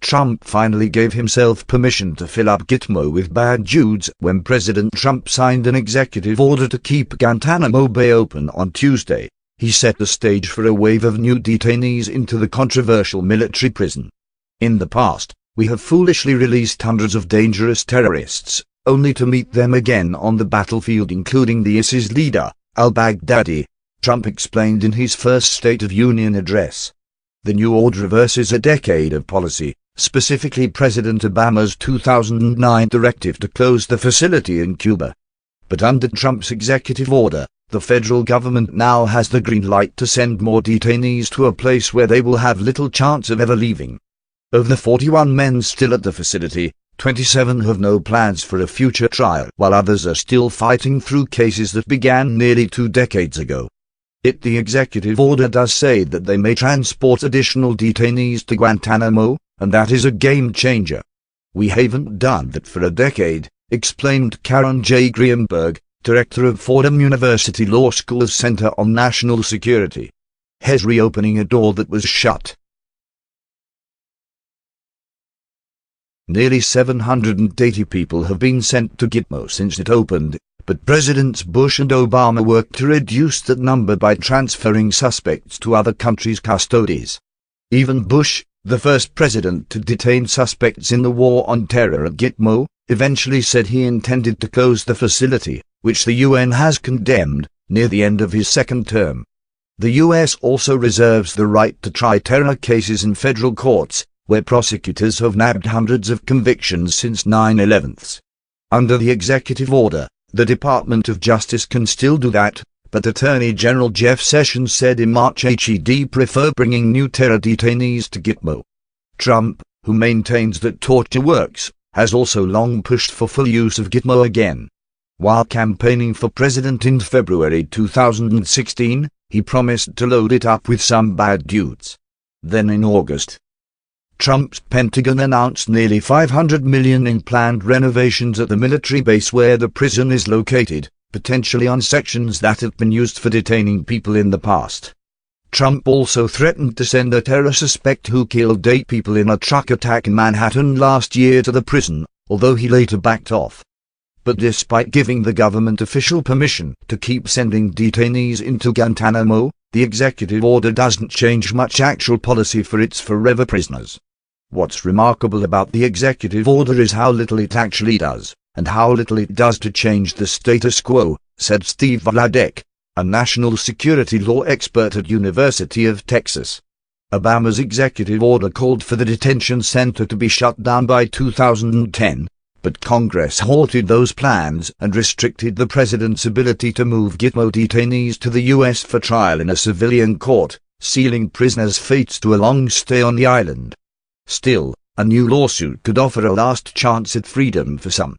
Trump finally gave himself permission to fill up Gitmo with bad dudes when President Trump signed an executive order to keep Guantánamo Bay open on Tuesday. He set the stage for a wave of new detainees into the controversial military prison. In the past, we have foolishly released hundreds of dangerous terrorists, only to meet them again on the battlefield, including the ISIS leader, al-Baghdadi, Trump explained in his first State of Union address. The new order reverses a decade of policy, specifically President Obama's 2009 directive to close the facility in Cuba. But under Trump's executive order, the federal government now has the green light to send more detainees to a place where they will have little chance of ever leaving. Of the 41 men still at the facility, 27 have no plans for a future trial, while others are still fighting through cases that began nearly 2 decades ago. The executive order does say that they may transport additional detainees to Guantánamo, and that is a game changer. We haven't done that for a decade, explained Karen J. Greenberg, director of Fordham University Law School's Center on National Security. He's reopening a door that was shut. Nearly 780 people have been sent to Gitmo since it opened, but Presidents Bush and Obama worked to reduce that number by transferring suspects to other countries' custodies. Even Bush, the first president to detain suspects in the war on terror at Gitmo, eventually said he intended to close the facility, which the UN has condemned, near the end of his second term. The US also reserves the right to try terror cases in federal courts, where prosecutors have nabbed hundreds of convictions since 9/11. Under the executive order, the Department of Justice can still do that, but Attorney General Jeff Sessions said in March he'd prefer bringing new terror detainees to Gitmo. Trump, who maintains that torture works, has also long pushed for full use of Gitmo again. While campaigning for president in February 2016, he promised to load it up with some bad dudes. Then in August, Trump's Pentagon announced nearly $500 million in planned renovations at the military base where the prison is located, potentially on sections that have been used for detaining people in the past. Trump also threatened to send a terror suspect who killed 8 people in a truck attack in Manhattan last year to the prison, although he later backed off. But despite giving the government official permission to keep sending detainees into Guantánamo, the executive order doesn't change much actual policy for its forever prisoners. What's remarkable about the executive order is how little it actually does, and how little it does to change the status quo, said Steve Vladek, a national security law expert at University of Texas. Obama's executive order called for the detention center to be shut down by 2010, but Congress halted those plans and restricted the president's ability to move Gitmo detainees to the U.S. for trial in a civilian court, sealing prisoners' fates to a long stay on the island. Still, a new lawsuit could offer a last chance at freedom for some.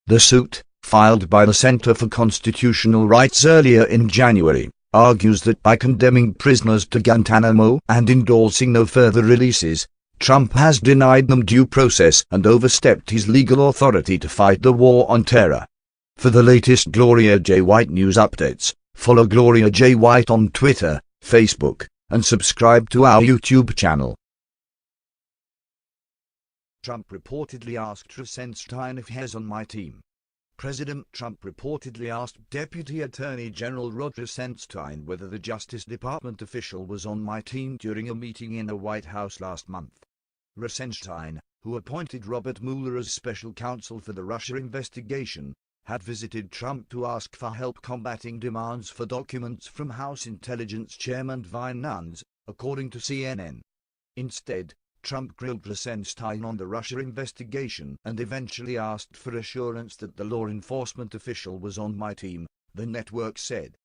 The suit, filed by the Center for Constitutional Rights earlier in January, argues that by condemning prisoners to Guantánamo and endorsing no further releases, Trump has denied them due process and overstepped his legal authority to fight the war on terror. For the latest Gloria J. White news updates, follow Gloria J. White on Twitter, Facebook, and subscribe to our YouTube channel. Trump reportedly asked Rosenstein if he's on my team. President Trump reportedly asked Deputy Attorney General Rod Rosenstein whether the Justice Department official was on my team during a meeting in the White House last month. Rosenstein, who appointed Robert Mueller as special counsel for the Russia investigation, had visited Trump to ask for help combating demands for documents from House Intelligence Chairman Vin Nunes, according to CNN. Instead, Trump grilled Rosenstein on the Russia investigation and eventually asked for assurance that the law enforcement official was on my team, the network said.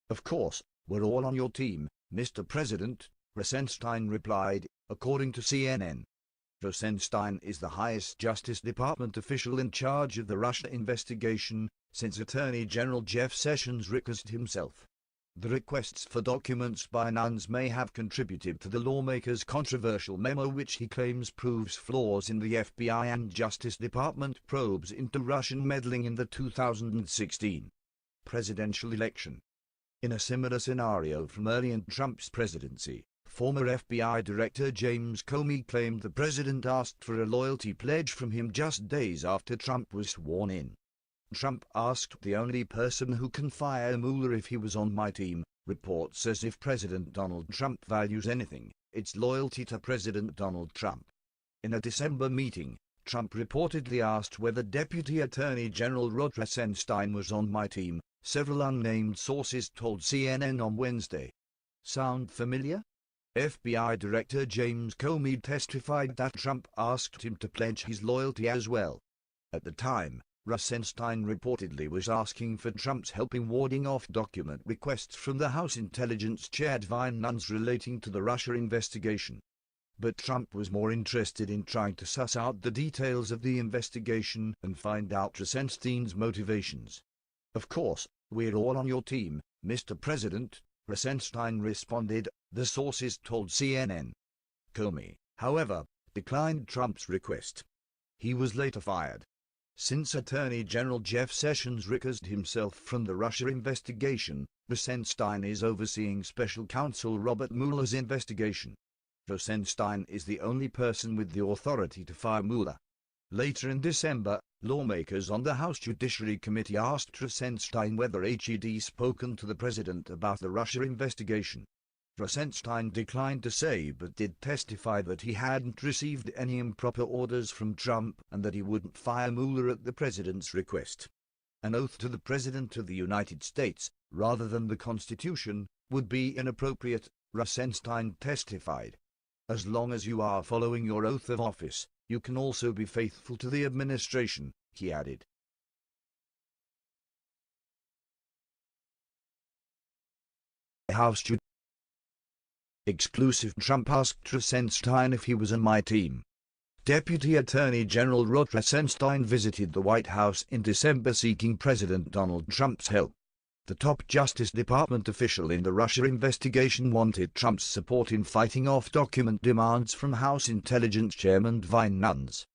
"Of course, we're all on your team, Mr. President," Rosenstein replied, according to CNN. Rosenstein is the highest Justice Department official in charge of the Russia investigation, since Attorney General Jeff Sessions recused himself. The requests for documents by Nunes may have contributed to the lawmaker's controversial memo, which he claims proves flaws in the FBI and Justice Department probes into Russian meddling in the 2016 presidential election. In a similar scenario from early in Trump's presidency, Former FBI Director James Comey claimed the president asked for a loyalty pledge from him just days after Trump was sworn in. Trump asked the only person who can fire Mueller if he was on my team. Report says if President Donald Trump values anything, it's loyalty to President Donald Trump. In a December meeting, Trump reportedly asked whether Deputy Attorney General Rod Rosenstein was on my team, several unnamed sources told CNN on Wednesday. Sound familiar? FBI Director James Comey testified that Trump asked him to pledge his loyalty as well. At the time, Rosenstein reportedly was asking for Trump's help in warding off document requests from the House Intelligence Chair Divine Nuns relating to the Russia investigation. But Trump was more interested in trying to suss out the details of the investigation and find out Rosenstein's motivations. Of course, we're all on your team, Mr. President, Rosenstein responded, the sources told CNN. Comey, however, declined Trump's request. He was later fired. Since Attorney General Jeff Sessions recused himself from the Russia investigation, Rosenstein is overseeing Special Counsel Robert Mueller's investigation. Rosenstein is the only person with the authority to fire Mueller. Later in December, lawmakers on the House Judiciary Committee asked Rosenstein whether he'd spoken to the president about the Russia investigation. Rosenstein declined to say but did testify that he hadn't received any improper orders from Trump and that he wouldn't fire Mueller at the president's request. An oath to the President of the United States, rather than the Constitution, would be inappropriate, Rosenstein testified. As long as you are following your oath of office, you can also be faithful to the administration, he added. House Exclusive. Trump asked Rosenstein if he was on my team. Deputy Attorney General Rod Rosenstein visited the White House in December seeking President Donald Trump's help. The top Justice Department official in the Russia investigation wanted Trump's support in fighting off document demands from House Intelligence Chairman Divine Nuns.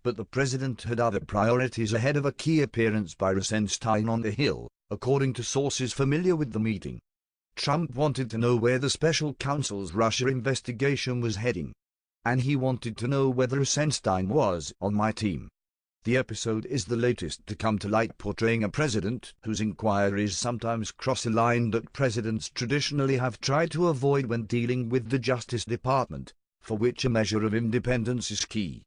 But the president had other priorities ahead of a key appearance by Rosenstein on the Hill, according to sources familiar with the meeting. Trump wanted to know where the special counsel's Russia investigation was heading. And he wanted to know whether Rosenstein was on my team. The episode is the latest to come to light, portraying a president whose inquiries sometimes cross a line that presidents traditionally have tried to avoid when dealing with the Justice Department, for which a measure of independence is key.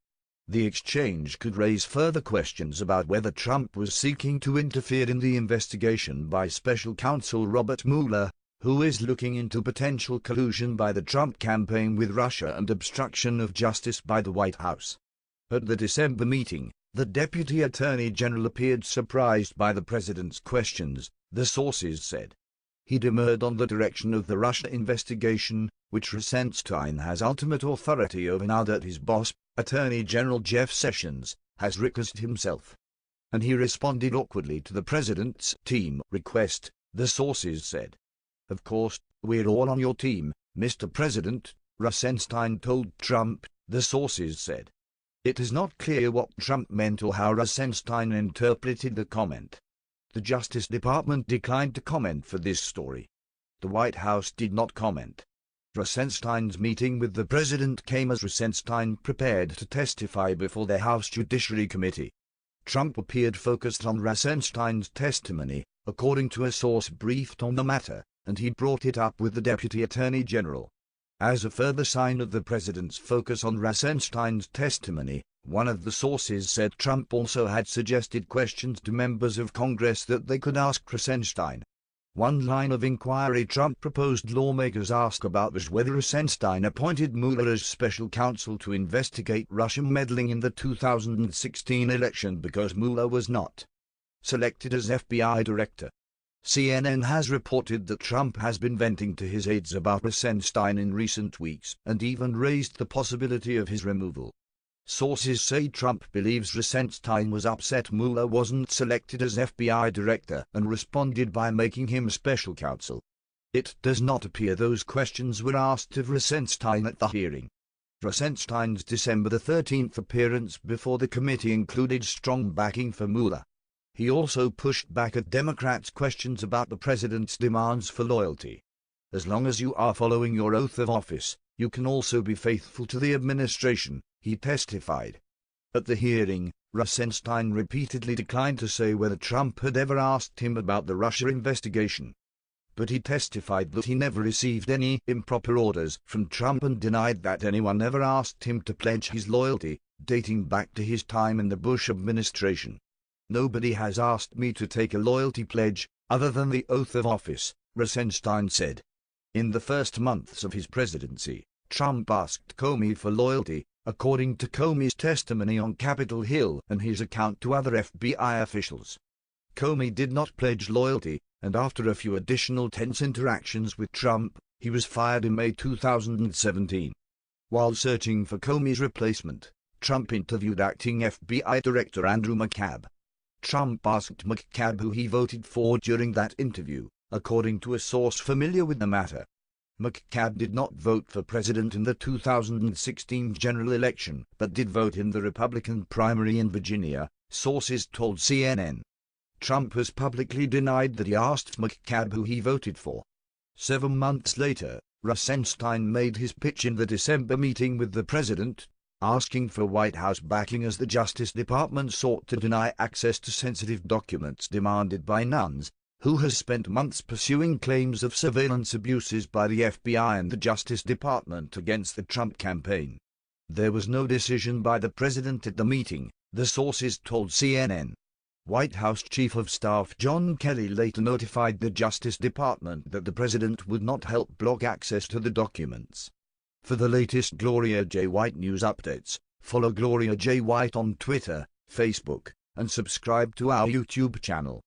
The exchange could raise further questions about whether Trump was seeking to interfere in the investigation by Special Counsel Robert Mueller, who is looking into potential collusion by the Trump campaign with Russia and obstruction of justice by the White House. At the December meeting, the Deputy Attorney General appeared surprised by the president's questions, the sources said. He demurred on the direction of the Russia investigation, which Rosenstein has ultimate authority over now that his boss, Attorney General Jeff Sessions, has recused himself. And he responded awkwardly to the president's team request, the sources said. Of course, we're all on your team, Mr. President, Rosenstein told Trump, the sources said. It is not clear what Trump meant or how Rosenstein interpreted the comment. The Justice Department declined to comment for this story. The White House did not comment. Rosenstein's meeting with the president came as Rosenstein prepared to testify before the House Judiciary Committee. Trump appeared focused on Rosenstein's testimony, according to a source briefed on the matter, and he brought it up with the Deputy Attorney General. As a further sign of the president's focus on Rosenstein's testimony, one of the sources said Trump also had suggested questions to members of Congress that they could ask Rosenstein. One line of inquiry Trump proposed lawmakers ask about was whether Rosenstein appointed Mueller as special counsel to investigate Russian meddling in the 2016 election because Mueller was not selected as FBI director. CNN has reported that Trump has been venting to his aides about Rosenstein in recent weeks and even raised the possibility of his removal. Sources say Trump believes Rosenstein was upset Mueller wasn't selected as FBI director and responded by making him special counsel. It does not appear those questions were asked of Rosenstein at the hearing. Rosenstein's December 13 appearance before the committee included strong backing for Mueller. He also pushed back at Democrats' questions about the president's demands for loyalty. As long as you are following your oath of office, You can also be faithful to the administration, he testified. At the hearing, Rosenstein repeatedly declined to say whether Trump had ever asked him about the Russia investigation. But he testified that he never received any improper orders from Trump and denied that anyone ever asked him to pledge his loyalty, dating back to his time in the Bush administration. Nobody has asked me to take a loyalty pledge, other than the oath of office, Rosenstein said. In the first months of his presidency, Trump asked Comey for loyalty, according to Comey's testimony on Capitol Hill and his account to other FBI officials. Comey did not pledge loyalty, and after a few additional tense interactions with Trump, he was fired in May 2017. While searching for Comey's replacement, Trump interviewed acting FBI Director Andrew McCabe. Trump asked McCabe who he voted for during that interview, according to a source familiar with the matter. McCabe did not vote for president in the 2016 general election, but did vote in the Republican primary in Virginia, sources told CNN. Trump has publicly denied that he asked McCabe who he voted for. 7 months later, Rosenstein made his pitch in the December meeting with the president, asking for White House backing as the Justice Department sought to deny access to sensitive documents demanded by nuns, who has spent months pursuing claims of surveillance abuses by the FBI and the Justice Department against the Trump campaign. There was no decision by the president at the meeting, the sources told CNN. White House Chief of Staff John Kelly later notified the Justice Department that the president would not help block access to the documents. For the latest Gloria J. White news updates, follow Gloria J. White on Twitter, Facebook, and subscribe to our YouTube channel.